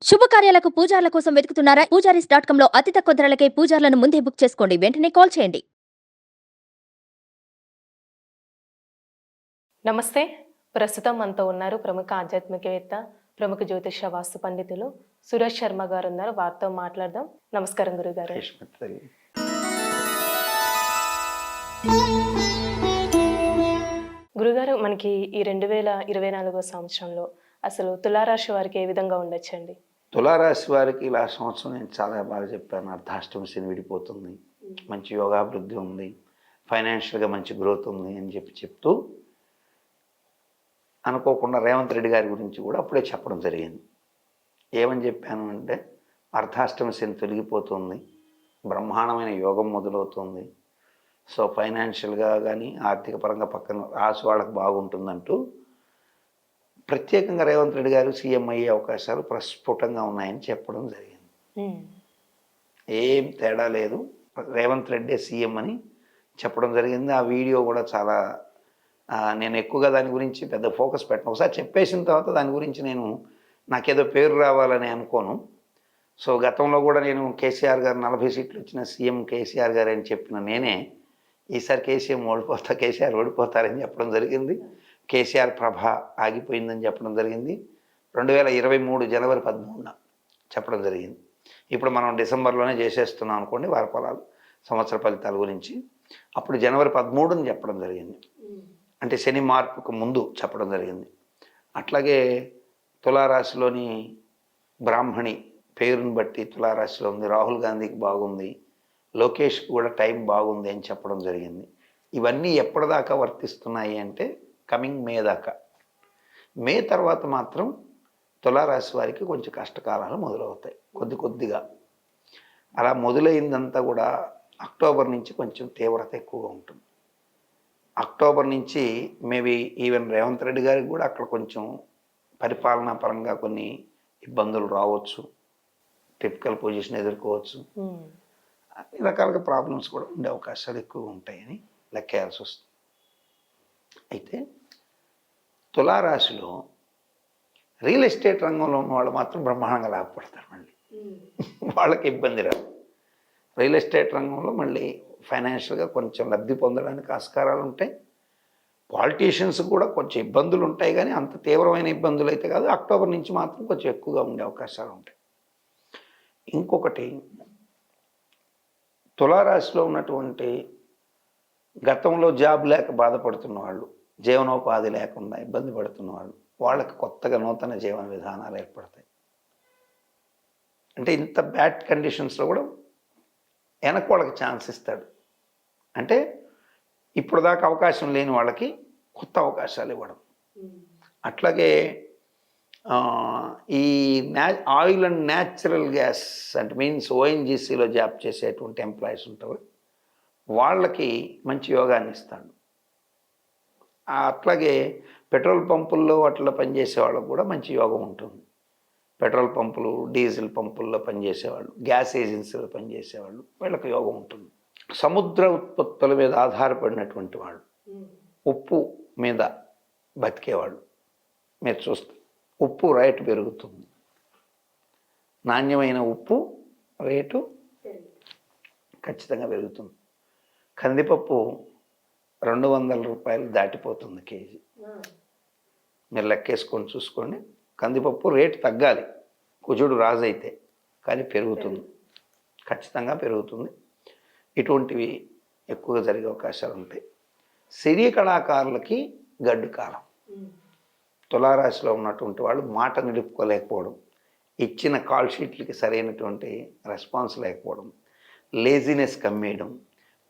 శుభకార్యాలకు పూజార్ల కోసం వెతుకుతున్నారా? పూజారీస్.com లో అతి తక్కువ ధరలకే పూజార్లను ముందే బుక్ చేసుకోండి. వెంటనే కాల్ చేయండి. నమస్తే. ప్రస్తుతం మనతో ఉన్నారు ప్రముఖ ఆధ్యాత్మికవేత్త, ప్రముఖ జ్యోతిష వాస్తు పండితులు సురేష్ శర్మ గారు ఉన్నారు. వారితో మాట్లాడదాం. నమస్కారం గురుగారు. గురుగారు, మనకి ఈ 2024 సంవత్సరంలో అసలు తులారాశి వారికి ఏ విధంగా ఉండొచ్చండి? తులారాశి వారికి ఇలా సంవత్సరం నేను చాలా బాగా చెప్పాను. అర్ధాష్టమ శని విడిపోతుంది, మంచి యోగాభివృద్ధి ఉంది, ఫైనాన్షియల్గా మంచి గ్రోత్ ఉంది అని చెప్తూ అనుకోకుండా రేవంత్ రెడ్డి గారి గురించి కూడా అప్పుడే చెప్పడం జరిగింది. ఏమని చెప్పాను అంటే, అర్ధాష్టమ శని తొలగిపోతుంది, బ్రహ్మాండమైన యోగం మొదలవుతుంది, సో ఫైనాన్షియల్గా కానీ ఆర్థిక పరంగా పక్కన రాసి వాళ్ళకి బాగుంటుందంటూ ప్రత్యేకంగా రేవంత్ రెడ్డి గారు సీఎం అయ్యే అవకాశాలు ప్రస్ఫుటంగా ఉన్నాయని చెప్పడం జరిగింది. ఏం తేడా లేదు, రేవంత్ రెడ్డి సీఎం అని చెప్పడం జరిగింది. ఆ వీడియో కూడా చాలా నేను ఎక్కువగా దాని గురించి పెద్ద ఫోకస్ పెట్టను. ఒకసారి చెప్పేసిన తర్వాత దాని గురించి నాకేదో పేరు రావాలని అనుకోను. సో గతంలో కూడా నేను కేసీఆర్ గారు 40 సీట్లు వచ్చిన సీఎం కేసీఆర్ గారు అని చెప్పిన నేనే ఈసారి కేసీఆర్ ఓడిపోతారని చెప్పడం జరిగింది. కేసీఆర్ ప్రభ ఆగిపోయిందని చెప్పడం జరిగింది. 2023 జనవరి 13న చెప్పడం జరిగింది. ఇప్పుడు మనం డిసెంబర్లోనే చేసేస్తున్నాం అనుకోండి వారఫలాలు, సంవత్సర ఫలితాల గురించి. అప్పుడు జనవరి 13ని చెప్పడం జరిగింది, అంటే శని మార్పుకు ముందు చెప్పడం జరిగింది. అట్లాగే తులారాశిలోని బ్రాహ్మణి పేరుని బట్టి తులారాశిలో ఉంది, రాహుల్ గాంధీకి బాగుంది, లోకేష్కి కూడా టైం బాగుంది అని చెప్పడం జరిగింది. ఇవన్నీ ఎప్పటిదాకా వర్తిస్తున్నాయి అంటే కమింగ్ మే దాకా. మే తర్వాత మాత్రం తులారాశి వారికి కొంచెం కష్టకాలాలు మొదలవుతాయి కొద్దిగా. అలా మొదలైందంతా కూడా అక్టోబర్ నుంచి కొంచెం తీవ్రత ఎక్కువగా ఉంటుంది. అక్టోబర్ నుంచి మేబీ ఈవెన్ రేవంత్ రెడ్డి గారికి కూడా అక్కడ కొంచెం పరిపాలనా పరంగా కొన్ని ఇబ్బందులు రావచ్చు, టిపికల్ పొజిషన్ ఎదుర్కోవచ్చు, అన్ని రకాలుగా ప్రాబ్లమ్స్ కూడా ఉండే అవకాశాలు ఎక్కువ ఉంటాయని లెక్కేయాల్సి వస్తుంది. అయితే తులారాశిలో రియల్ ఎస్టేట్ రంగంలో ఉన్న వాళ్ళు మాత్రం బ్రహ్మాండంగా లాభపడతారు. మళ్ళీ వాళ్ళకి ఇబ్బంది రాదు. రియల్ ఎస్టేట్ రంగంలో మళ్ళీ ఫైనాన్షియల్గా కొంచెం లబ్ధి పొందడానికి ఆస్కారాలు ఉంటాయి. పాలిటీషియన్స్ కూడా కొంచెం ఇబ్బందులు ఉంటాయి, కానీ అంత తీవ్రమైన ఇబ్బందులు అయితే కాదు. అక్టోబర్ నుంచి మాత్రం కొంచెం ఎక్కువగా ఉండే అవకాశాలు ఉంటాయి. ఇంకొకటి, తులారాశిలో ఉన్నటువంటి గతంలో జాబ్ లేక బాధపడుతున్న వాళ్ళు, జీవనోపాధి లేకుండా ఇబ్బంది పడుతున్న వాళ్ళు, వాళ్ళకి కొత్తగా నూతన జీవన విధానాలు ఏర్పడతాయి. అంటే ఇంత బ్యాడ్ కండిషన్స్లో కూడా వెనక వాళ్ళకి ఛాన్స్ ఇస్తాడు. అంటే ఇప్పుడు దాకా అవకాశం లేని వాళ్ళకి కొత్త అవకాశాలు ఇవ్వడం. అట్లాగే ఈ ఆయిల్ అండ్ న్యాచురల్ గ్యాస్ అంటే మీన్స్ ఓఎన్జీసీలో జాబ్ చేసేటువంటి ఎంప్లాయీస్ ఉంటారు, వాళ్ళకి మంచి యోగాన్ని ఇస్తాడు. అట్లాగే పెట్రోల్ పంపుల్లో అట్లా పనిచేసే వాళ్ళకు కూడా మంచి యోగం ఉంటుంది. పెట్రోల్ పంపులు, డీజిల్ పంపుల్లో పనిచేసేవాళ్ళు, గ్యాస్ ఏజెన్సీలో పనిచేసేవాళ్ళు, వీళ్ళకి యోగం ఉంటుంది. సముద్ర ఉత్పత్తుల మీద ఆధారపడినటువంటి వాళ్ళు, ఉప్పు మీద బతికేవాళ్ళు, మీరు చూస్తే ఉప్పు రేటు పెరుగుతుంది. నాణ్యమైన ఉప్పు రేటు ఖచ్చితంగా పెరుగుతుంది. కందిపప్పు 200 రూపాయలు దాటిపోతుంది కేజీ. మీరు లెక్కేసుకొని చూసుకోండి. కందిపప్పు రేటు తగ్గాలి, కుజుడు రాజు అయితే, కానీ పెరుగుతుంది, ఖచ్చితంగా పెరుగుతుంది. ఇటువంటివి ఎక్కువగా జరిగే అవకాశాలు ఉంటాయి. సినీ కళాకారులకి గడ్డు కాలం. తులారాశిలో ఉన్నటువంటి వాళ్ళు మాట నిలుపుకోలేకపోవడం, ఇచ్చిన కాల్ షీట్లకి సరైనటువంటి రెస్పాన్స్ లేకపోవడం, లేజినెస్ కమ్మేయడం,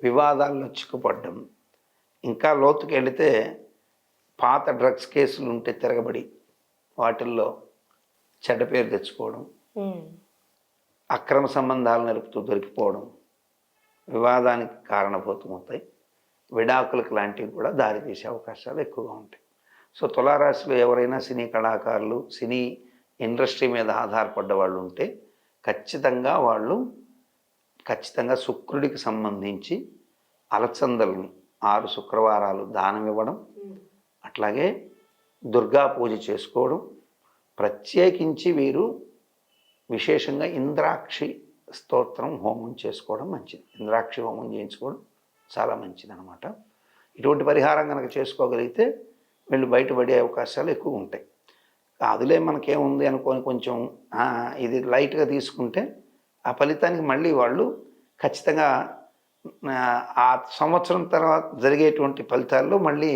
వివాదాల్లో చిక్కుపడడం, ఇంకా లోతుకి వెళితే పాత డ్రగ్స్ కేసులు ఉంటే తిరగబడి వాటిల్లో చెడ్డ పేరు తెచ్చుకోవడం, అక్రమ సంబంధాలు నరుపుతూ దొరికిపోవడం, వివాదానికి కారణభూతమవుతాయి. విడాకులకు లాంటివి కూడా దారితీసే అవకాశాలు ఎక్కువగా ఉంటాయి. సో తులారాశిలో ఎవరైనా సినీ కళాకారులు, సినీ ఇండస్ట్రీ మీద ఆధారపడ్డ వాళ్ళు ఉంటే ఖచ్చితంగా శుక్రుడికి సంబంధించి అలచందల్ని 6 శుక్రవారాలు దానం ఇవ్వడం, అట్లాగే దుర్గా పూజ చేసుకోవడం, ప్రత్యేకించి వీరు విశేషంగా ఇంద్రాక్షి స్తోత్రం హోమం చేసుకోవడం మంచిది. ఇంద్రాక్షి హోమం చేయించుకోవడం చాలా మంచిది అనమాట. ఇటువంటి పరిహారం కనుక చేసుకోగలిగితే వీళ్ళు బయటపడే అవకాశాలు ఎక్కువ ఉంటాయి. అదిలే మనకేముంది అనుకొని కొంచెం ఇది లైట్గా తీసుకుంటే ఆ ఫలితానికి మళ్ళీ వాళ్ళు ఖచ్చితంగా ఆ సంవత్సరం తర్వాత జరిగేటువంటి ఫలితాల్లో మళ్ళీ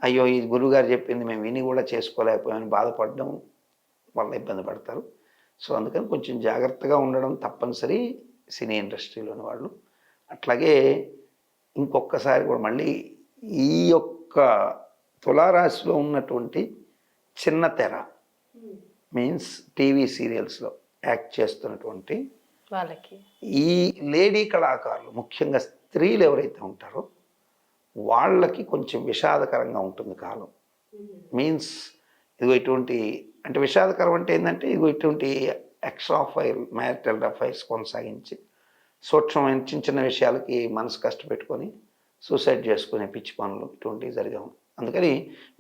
అయ్యో ఈ గురువుగారు చెప్పింది మేము విని కూడా చేసుకోలేకపోయామని బాధపడడం వల్ల ఇబ్బంది పడతారు. సో అందుకని కొంచెం జాగ్రత్తగా ఉండడం తప్పనిసరి సినీ ఇండస్ట్రీలోని వాళ్ళు. అట్లాగే ఇంకొకసారి కూడా మళ్ళీ ఈ యొక్క తులారాశిలో ఉన్నటువంటి చిన్న తెర మీన్స్ టీవీ సీరియల్స్లో యాక్ట్ చేస్తున్నటువంటి వాళ్ళకి ఈ లేడీ కళాకారులు, ముఖ్యంగా స్త్రీలు ఎవరైతే ఉంటారో వాళ్ళకి కొంచెం విషాదకరంగా ఉంటుంది కాలం. మీన్స్ ఇదిగో ఇటువంటి, అంటే విషాదకరం అంటే ఏంటంటే ఇదిగో ఇటువంటి ఎక్స్ట్రా అఫైర్ మ్యారిటల్ అఫైర్స్ కొనసాగించి సూక్ష్మమైన చిన్న చిన్న విషయాలకి మనసు కష్టపెట్టుకొని సూసైడ్ చేసుకునే పిచ్చి పనులు ఇటువంటివి జరిగాము. అందుకని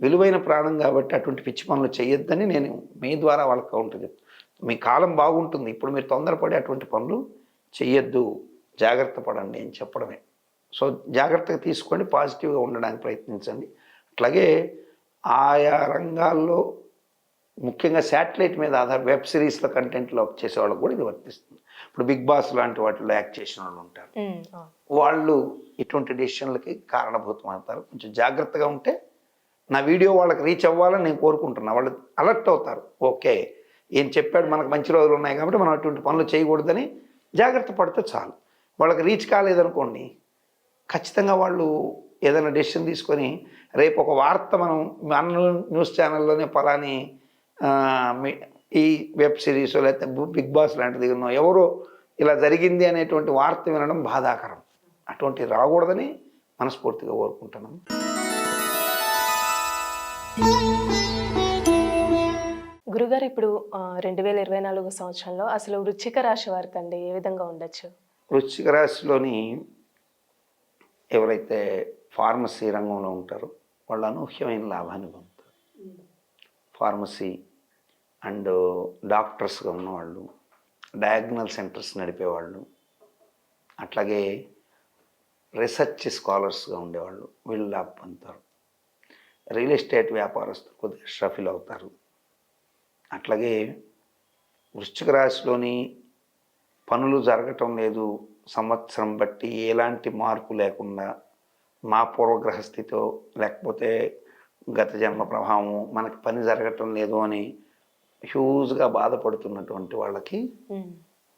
విలువైన ప్రాణం కాబట్టి అటువంటి పిచ్చి పనులు చేయొద్దని నేను మీ ద్వారా వాళ్ళకి కౌంటర్ చెప్తాను. మీ కాలం బాగుంటుంది, ఇప్పుడు మీరు తొందరపడి అటువంటి పనులు చెయ్యొద్దు, జాగ్రత్త పడండి అని చెప్పడమే. సో జాగ్రత్తగా తీసుకోండి, పాజిటివ్గా ఉండడానికి ప్రయత్నించండి. అట్లాగే ఆయా రంగాల్లో ముఖ్యంగా శాటిలైట్ మీద వెబ్ సిరీస్ల కంటెంట్లో చేసే వాళ్ళకు కూడా ఇది వర్తిస్తుంది. ఇప్పుడు బిగ్ బాస్ లాంటి వాటిలో యాక్ట్ చేసిన వాళ్ళు ఉంటారు, వాళ్ళు ఇటువంటి డెసిషన్లకి కారణభూతం అవుతారు. కొంచెం జాగ్రత్తగా ఉంటే నా వీడియో వాళ్ళకి రీచ్ అవ్వాలని నేను కోరుకుంటున్నా. వాళ్ళు అలర్ట్ అవుతారు, ఓకే ఏం చెప్పాడు, మనకు మంచి రోజులు ఉన్నాయి కాబట్టి మనం అటువంటి పనులు చేయకూడదని జాగ్రత్త పడితే చాలు. వాళ్ళకి రీచ్ కాలేదనుకోండి, ఖచ్చితంగా వాళ్ళు ఏదైనా డెసిషన్ తీసుకొని రేపు ఒక వార్త మనం మన న్యూస్ ఛానల్లోనే పలాని ఈ వెబ్ సిరీస్ లేకపోతే బిగ్ బాస్ లాంటిది ఎవరో ఇలా జరిగింది అనేటువంటి వార్త వినడం బాధాకరం. అటువంటి రాకూడదని మనస్ఫూర్తిగా కోరుకుంటున్నాను. గురుగారు ఇప్పుడు 2024 సంవత్సరంలో అసలు వృశ్చిక రాశి వారికి అండి ఏ విధంగా ఉండొచ్చు? వృశ్చిక రాశిలోని ఎవరైతే ఫార్మసీ రంగంలో ఉంటారో వాళ్ళు అనూహ్యమైన లాభాన్ని పొందుతారు. ఫార్మసీ అండ్ డాక్టర్స్గా ఉన్నవాళ్ళు, డయాగ్నల్ సెంటర్స్ నడిపేవాళ్ళు, అట్లాగే రీసెర్చ్ స్కాలర్స్గా ఉండేవాళ్ళు వీళ్ళు లాభ పొందుతారు. రియల్ ఎస్టేట్ వ్యాపారస్తులు కొద్దిగా స్ట్రఫిల్ అవుతారు. అట్లాగే వృశ్చిక రాశిలోని పనులు జరగటం లేదు, సంవత్సరం బట్టి ఎలాంటి మార్పు లేకుండా మా పూర్వగ్రహ స్థితితో లేకపోతే గత జన్మ ప్రభావం మనకి పని జరగటం లేదు అని హ్యూజ్గా బాధపడుతున్నటువంటి వాళ్ళకి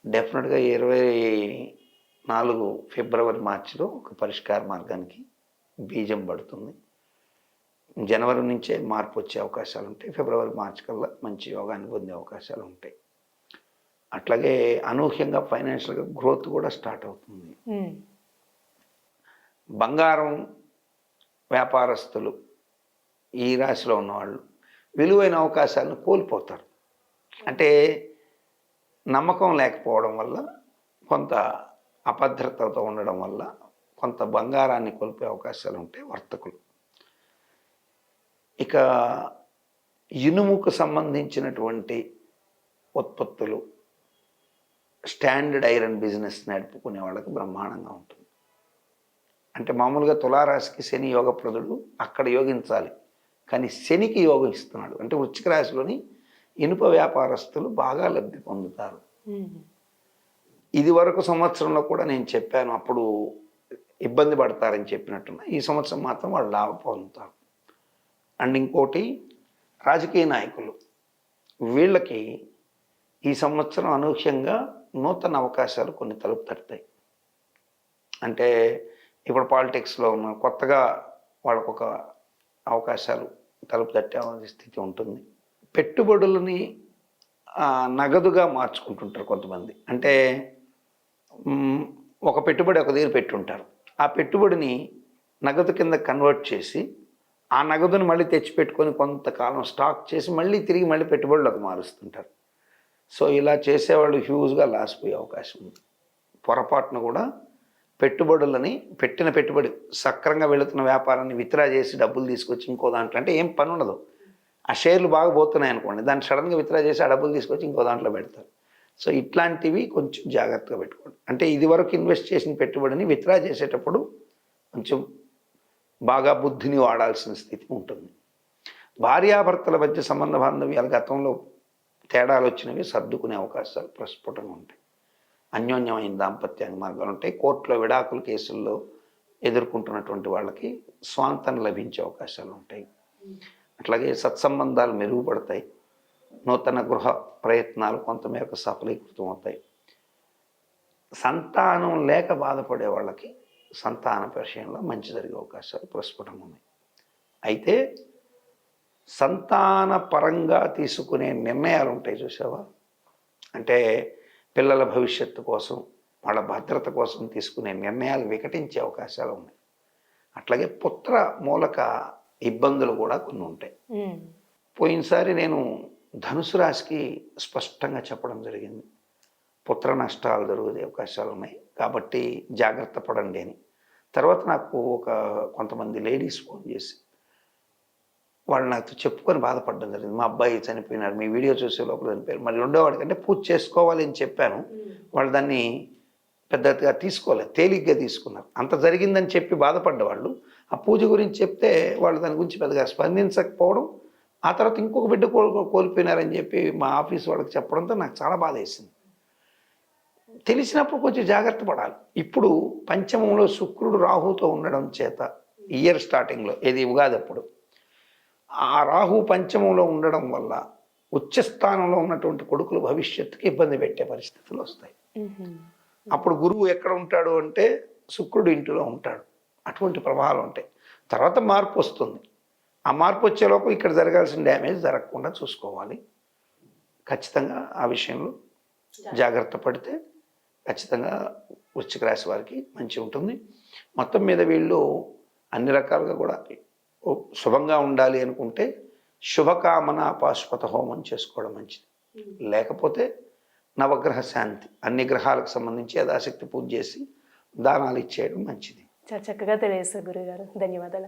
డెఫినెట్గా 24 ఫిబ్రవరి మార్చిలో ఒక పరిష్కార మార్గానికి బీజం పడుతుంది. జనవరి నుంచే మార్పు వచ్చే అవకాశాలు ఉంటాయి. ఫిబ్రవరి మార్చి కల్లా మంచి యోగాన్ని పొందే అవకాశాలు ఉంటాయి. అట్లాగే అనూహ్యంగా ఫైనాన్షియల్గా గ్రోత్ కూడా స్టార్ట్ అవుతుంది. బంగారం వ్యాపారస్తులు ఈ రాశిలో ఉన్నవాళ్ళు విలువైన అవకాశాలను కోల్పోతారు. అంటే నమ్మకం లేకపోవడం వల్ల, కొంత అభద్రతతో ఉండడం వల్ల కొంత బంగారాన్ని కోల్పోయే అవకాశాలు ఉంటాయి వర్తకులు. ఇక ఇనుముకు సంబంధించినటువంటి ఉత్పత్తులు, స్టాండర్డ్ ఐరన్ బిజినెస్ నడుపుకునే వాళ్ళకి బ్రహ్మాండంగా ఉంటుంది. అంటే మామూలుగా తులారాశికి శని యోగప్రదుడు, అక్కడ యోగించాలి, కానీ శనికి యోగం ఇస్తున్నాడు. అంటే వృశ్చిక రాశిలోని ఇనుప వ్యాపారస్తులు బాగా లబ్ధి పొందుతారు. ఇది వరకు సంవత్సరంలో కూడా నేను చెప్పాను, అప్పుడు ఇబ్బంది పడతారని చెప్పినట్టున్నా, ఈ సంవత్సరం మాత్రం వాళ్ళు లాభం పొందుతారు. అండ్ ఇంకోటి రాజకీయ నాయకులు, వీళ్ళకి ఈ సంవత్సరం అనూహ్యంగా నూతన అవకాశాలు కొన్ని తలుపు తడతాయి. అంటే ఇప్పుడు పాలిటిక్స్లో ఉన్న కొత్తగా వాళ్ళకు ఒక అవకాశాలు తలుపు తట్టే స్థితి ఉంటుంది. పెట్టుబడులని నగదుగా మార్చుకుంటుంటారు కొంతమంది. అంటే ఒక పెట్టుబడి ఒక దగ్గర పెట్టుంటారు, ఆ పెట్టుబడిని నగదు కింద కన్వర్ట్ చేసి ఆ నగదుని మళ్ళీ తెచ్చిపెట్టుకొని కొంతకాలం స్టాక్ చేసి మళ్ళీ తిరిగి మళ్ళీ పెట్టుబడులకు మారుస్తుంటారు. సో ఇలా చేసేవాళ్ళు హ్యూజ్గా లాస్ పోయే అవకాశం ఉంది. పొరపాటును కూడా పెట్టుబడులని పెట్టిన పెట్టుబడి సక్రంగా వెళుతున్న వ్యాపారాన్ని విత్డ్రా చేసి డబ్బులు తీసుకొచ్చి ఇంకో దాంట్లో, అంటే ఏం పని ఉండదు, ఆ షేర్లు బాగా పోతున్నాయి అనుకోండి, దాన్ని సడన్గా విత్డ్రా చేసి ఆ డబ్బులు తీసుకొచ్చి ఇంకో దాంట్లో పెడతారు. సో ఇట్లాంటివి కొంచెం జాగ్రత్తగా పెట్టుకోండి. అంటే ఇదివరకు ఇన్వెస్ట్ చేసిన పెట్టుబడిని విత్డ్రా చేసేటప్పుడు కొంచెం బాగా బుద్ధిని వాడాల్సిన స్థితి ఉంటుంది. భార్యాభర్తల మధ్య సంబంధ బాంధవ్యాలు గతంలో తేడాలు వచ్చినవి సర్దుకునే అవకాశాలు ప్రస్ఫుటంగా ఉంటాయి. అన్యోన్యమైన దాంపత్యానికి మార్గాలు ఉంటాయి. కోర్టులో విడాకుల కేసుల్లో ఎదుర్కొంటున్నటువంటి వాళ్ళకి స్వాంతన లభించే అవకాశాలు ఉంటాయి. అట్లాగే సత్సంబంధాలు మెరుగుపడతాయి. నూతన గృహ ప్రయత్నాలు కొంతమేరకు సఫలీకృతం అవుతాయి. సంతానం లేక బాధపడే వాళ్ళకి సంతాన విషయంలో మంచి జరిగే అవకాశాలు ప్రస్ఫుటంగా ఉన్నాయి. అయితే సంతాన పరంగా తీసుకునే నిర్ణయాలు ఉంటాయి చూసావా, అంటే పిల్లల భవిష్యత్తు కోసం వాళ్ళ భద్రత కోసం తీసుకునే నిర్ణయాలు వికటించే అవకాశాలు ఉన్నాయి. అట్లాగే పుత్ర మూలక ఇబ్బందులు కూడా కొన్ని ఉంటాయి. పోయినసారి నేను ధనుసు రాశికి స్పష్టంగా చెప్పడం జరిగింది, పుత్ర నష్టాలు జరిగే అవకాశాలు ఉన్నాయి కాబట్టి జాగ్రత్త పడండి అని. తర్వాత నాకు కొంతమంది లేడీస్ ఫోన్ చేసి వాళ్ళు నాతో చెప్పుకొని బాధపడడం జరిగింది. మా అబ్బాయి చనిపోయినారు, మీ వీడియో చూసే లోపల చనిపోయారు, మరి రెండో వాడికంటే పూజ చేసుకోవాలి అని చెప్పాను. వాళ్ళు దాన్ని పెద్దగా తీసుకోలేదు, తేలిగ్గా తీసుకున్నారు. అంత జరిగిందని చెప్పి బాధపడ్డవాళ్ళు ఆ పూజ గురించి చెప్తే వాళ్ళు దాని గురించి పెద్దగా స్పందించకపోవడం, ఆ తర్వాత ఇంకొక బిడ్డ కోల్పోయినారని చెప్పి మా ఆఫీస్ వాళ్ళకి చెప్పడంతో నాకు చాలా బాధ వేసింది. తెలిసినప్పుడు కొంచెం జాగ్రత్త పడాలి. ఇప్పుడు పంచమంలో శుక్రుడు రాహుతో ఉండడం చేత ఇయర్ స్టార్టింగ్లో ఇది ఉగాది అప్పుడు ఆ రాహు పంచమంలో ఉండడం వల్ల ఉచ్చస్థానంలో ఉన్నటువంటి కొడుకులు భవిష్యత్తుకి ఇబ్బంది పెట్టే పరిస్థితులు వస్తాయి. అప్పుడు గురువు ఎక్కడ ఉంటాడు అంటే శుక్రుడు ఇంటిలో ఉంటాడు. అటువంటి ప్రభావాలు ఉంటాయి. తర్వాత మార్పు వస్తుంది. ఆ మార్పు వచ్చేలోపు ఇక్కడ జరగాల్సిన డ్యామేజ్ జరగకుండా చూసుకోవాలి. ఖచ్చితంగా ఆ విషయంలో జాగ్రత్త పడితే ఖచ్చితంగా వృశ్చిక రాశి వారికి మంచి ఉంటుంది. మొత్తం మీద వీళ్ళు అన్ని రకాలుగా కూడా శుభంగా ఉండాలి అనుకుంటే శుభకామన పాశుపత హోమం చేసుకోవడం మంచిది. లేకపోతే నవగ్రహ శాంతి, అన్ని గ్రహాలకు సంబంధించి యథాశక్తి పూజ చేసి దానాలు ఇచ్చేయడం మంచిది. చాలా చక్కగా తెలియజేస్తారు గురుగారు. ధన్యవాదాలు.